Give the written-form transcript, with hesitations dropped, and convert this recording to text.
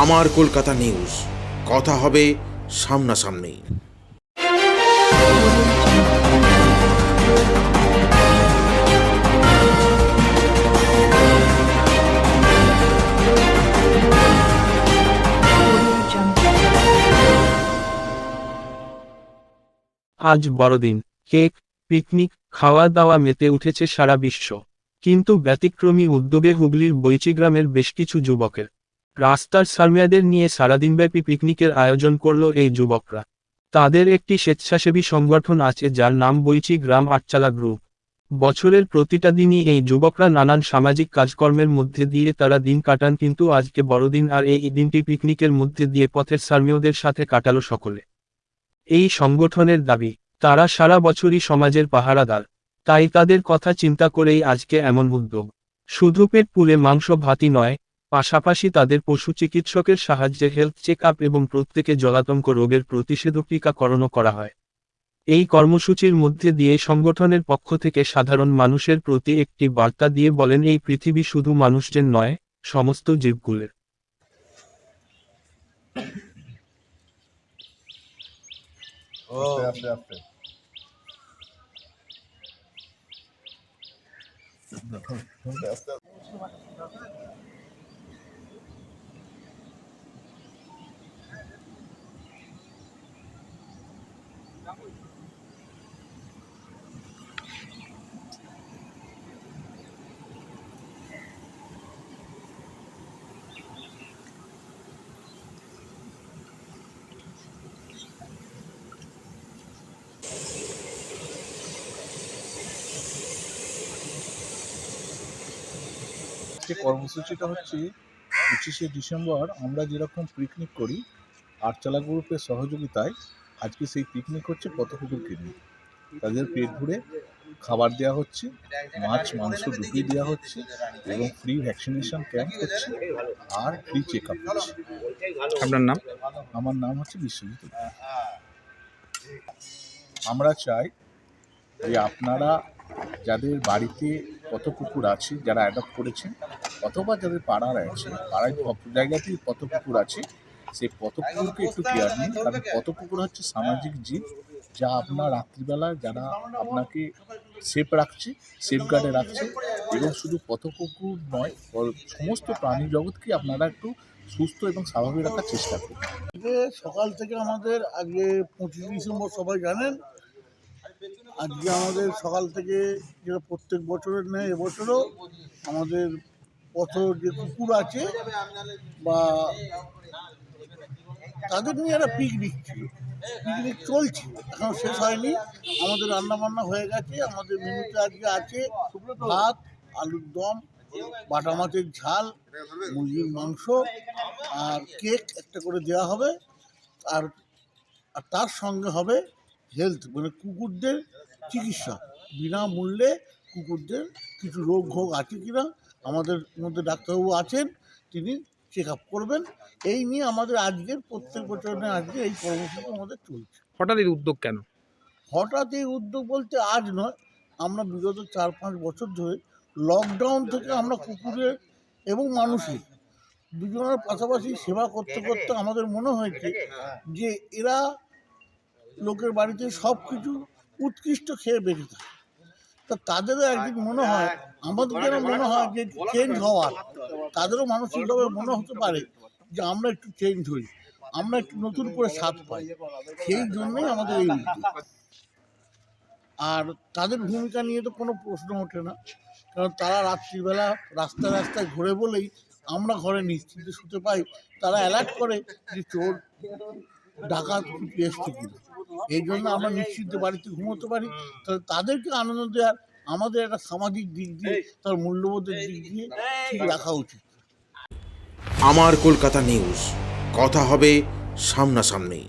আমার কলকাতা নিউজ, কথা হবে সামনাসামনি। আজ বড়দিন, কেক, পিকনিক, খাওয়া দাওয়া মেতে উঠেছে সারা বিশ্ব। কিন্তু ব্যতিক্রমী উদ্যোগে হুগলির বৈচিগ্রামের বেশ কিছু যুবকের রাস্তার সার্মিয়াদের নিয়ে সারাদিনব্যাপী পিকনিকের আয়োজন করল এই যুবকরা। তাদের একটি স্বেচ্ছাসেবী সংগঠন আছে যার নাম বৈচিগ্রাম আটচালা গ্রুপ। বছরের প্রতিটা দিনই এই যুবকরা নানান সামাজিক কাজকর্মের মধ্যে দিয়ে তারা দিন কাটান, কিন্তু আজকে বড়দিন আর এই দিনটি পিকনিকের মধ্যে দিয়ে পথের সার্মিয়দের সাথে কাটালো সকলে। এই সংগঠনের দাবি, তারা সারা বছরই সমাজের পাহারাদার, তাই তাদের কথা চিন্তা করেই আজকে এমন উদ্যোগ। শুধু পেট পুড়ে মাংস ভাতই নয়, পাশাপাশি তাদের পশু চিকিৎসকের সাহায্যে হেলথ চেক আপ এবং প্রত্যেকে জলাতঙ্ক রোগের প্রতিষেধক টিকাকরণও করা হয়। এই কর্মসূচির মধ্যে দিয়ে সংগঠনের পক্ষ থেকে সাধারণ মানুষের প্রতি একটি বার্তা দিয়ে বলেন, এই পৃথিবী শুধু মানুষদের নয়, সমস্ত জীবকুলের। যে কর্মসূচিটা হচ্ছে 25শে ডিসেম্বর আমরা যেরকম পিকনিক করি আটচালা গ্রুপের সহযোগিতায় আজকে সেই পিকনিক হচ্ছে পথকুকুরকে নিয়ে। তাদের পেট ভরে খাবার দেওয়া হচ্ছে, মাছ মাংস দুটোই দেওয়া হচ্ছে এবং ফ্রি ভ্যাকসিনেশন ক্যাম্প হচ্ছে আর ফ্রি চেক আপ হচ্ছে। আপনার নাম? আমার নাম হচ্ছে বিশ্বজিৎ। আমরা চাই যে আপনারা যাদের বাড়িতে পথ কুকুর আছে, যারা অ্যাডপ্ট করেছেন, অথবা যাদের পাড়ার আছে, পাড়ায় সব জায়গাতেই পথ কুকুর আছে, সেই পথ কুকুরকে একটু কেয়ার নিন। কারণ পথ কুকুর হচ্ছে সামাজিক জীব, যা আপনার রাত্রিবেলা যারা আপনাকে সেফ রাখছে, সেফগার্ডে রাখছে। এবং শুধু পথ কুকুর নয়, সমস্ত প্রাণী জগৎকে আপনারা একটু সুস্থ এবং স্বাভাবিক রাখার চেষ্টা করুন। সকাল থেকে আমাদের আজকে 25 ডিসেম্বর সবাই জানেন, আজকে আমাদের সকাল থেকে যেটা প্রত্যেক বছরের নেয় এবছরও আমাদের পথ যে কুকুর আছে বা তাদের নিয়ে একটা পিকনিক ছিল, পিকনিক চলছে, এখন শেষ হয়নি। আমাদের রান্নাবান্না হয়ে গেছে। আমাদের মেনুতে আজকে আছে ভাত, আলুর দম, বাটা মাছের ঝাল, মুরগির মাংস আর কেক একটা করে দেওয়া হবে। আর তার সঙ্গে হবে হেলথ, মানে কুকুরদের চিকিৎসা বিনামূল্যে। কুকুরদের কিছু রোগ ভোগ আছে কিনা আমাদের মধ্যে ডাক্তারবাবু আছেন, তিনি চেক আপ করবেন। এই নিয়ে আমাদের আজকের প্রত্যেক বছরের আজকে এই কর্মসূচি আমাদের চলছে। হঠাৎ এই উদ্যোগ কেন? হঠাৎ এই উদ্যোগ বলতে আজ নয়, আমরা বিগত 4-5 বছর ধরে লকডাউন থেকে আমরা কুকুরের এবং মানুষের দুজনের পাশাপাশি সেবা করতে করতে আমাদের মনে হয়েছে যে এরা লোকের বাড়িতে সব কিছু উৎকৃষ্ট খেয়ে বেঁচে থাকে, তা তাদেরও একদিন মনে হয়, আমাদের যেন মনে হয় যে চেঞ্জ হওয়ার, তাদেরও মানসিকভাবে মনে হতে পারে যে আমরা একটু চেঞ্জ হই, আমরা একটু নতুন করে স্বাদ পাই। সেই জন্যই আমাদের এই উদ্যোগ। আর তাদের ভূমিকা নিয়ে তো কোনো প্রশ্ন ওঠে না, কারণ তারা রাত্রিবেলা রাস্তায় রাস্তায় ঘুরে বলেই আমরা ঘরে নিশ্চিন্তে শুতে পাই। তারা অ্যালার্ট করে যে চোর ডাকাত এসছে কিনা, এই জন্য আমরা নিশ্চিন্তে বাড়িতে ঘুমোতে পারি। তাহলে তাদেরকে আনন্দ দেওয়ার আমাদের একটা সামাজিক দিক দিয়ে, তার মূল্যবোধের দিক দিয়ে ঠিক রাখা উচিত। আমার কলকাতা নিউজ, কথা হবে সামনাসামনি।